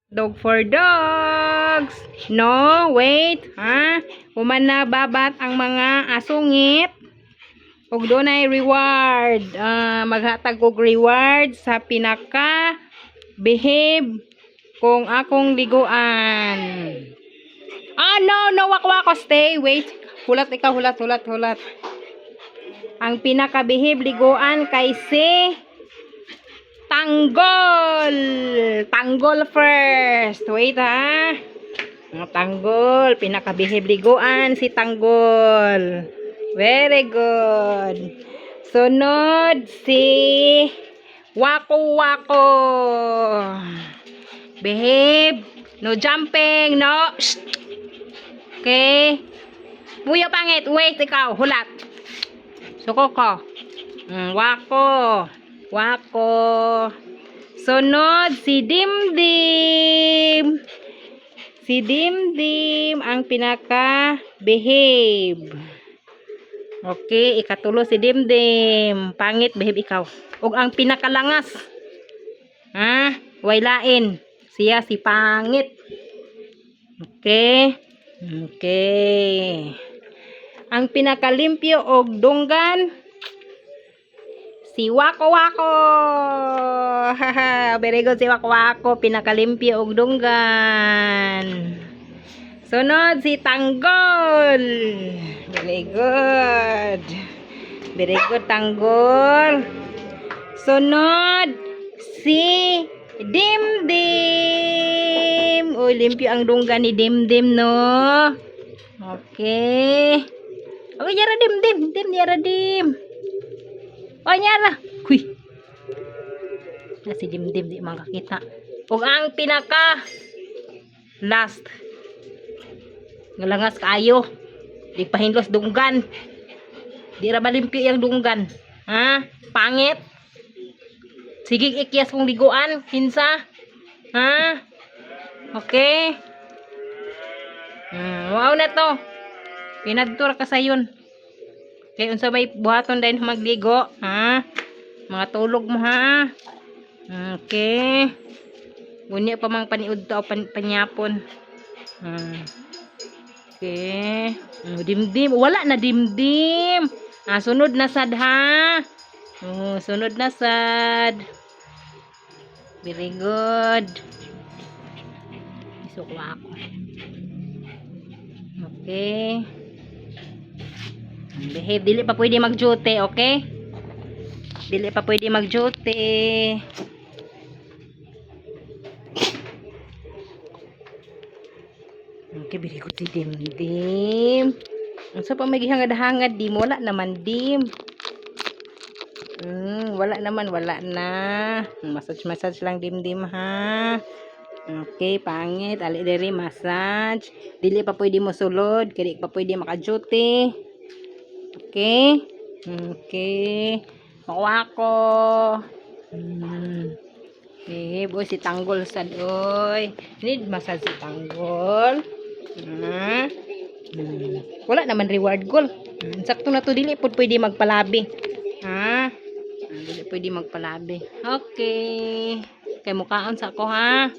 Dog for dogs. No, wait. Ha? Human na babat ang mga asungit. Ug dunay reward. Maghatag og reward sa pinaka behave kung akong liguan. No, wako. Stay, wait. Hulat ikaw, hulat. Ang pinaka behave liguan kay si Tanggol. Tanggol first. Wait ha. Tanggol. Pinaka behave liguan si Tanggol. Very good. Sunod si Wako. Behave. No jumping. No. Shh. Okay. Buyo pangit. Wait, ikaw. Hulat. Suko ko. Wako. Sunod si Dimdim. Si Dimdim ang pinaka behave. Okay, ikatulo si Dimdim. Pangit, behave ikaw. Ug ang pinakalangas. Waylain. Siya si pangit. Okay. Ang pinakalimpyo og dunggan si Wako. Very good si Wako. Pinakalimpyo og dunggan. Sunod si Tanggol. Very good Tanggol. Sunod si Dimdim. Uy, limpyo ang dunggan ni Dimdim, no? Okay. Okay, yara Dim. Oh, nyara. Kuy. Si Dimdim di makakita. Ug ang pinaka last. Ngalangas kayo. Di pahinlos dunggan. Di ra balimpyo yang dunggan. Pangit. Sige ikyas kong liguan, hinsa. Okay. Wow na to. Pinadtura ka sayon. Okay, unsa may buhaton dahil magligo, mga tulog mo, Okay. Unya pa mang paniud to o panyapon. Okay. Dimdim, wala na Dimdim. Sunod na sad ha. Sunod na sad. Very good. Isukwa ako. Okay. Behave, dili pa pwede mag-duty, okay? Dili pa pwede mag-duty. Okay, very good si Dimdim. Unsa pa may gihangad-hangad, Dim? Wala naman, Dim. Wala na. Massage lang, Dimdim, ha? Okay, pangit. Ali diri massage. Dili pa pwede mo sulod. Dili pa pwede maka-duty. Okay? Okay. Wako. Okay, boy, si Tanggol sad, oy. Need massage si Tanggol. Wala naman reward goal. Sakto na to, dili po pwede magpalabi. Dili pwede magpalabi. Okay. Kay mukhaon sa ako, ha?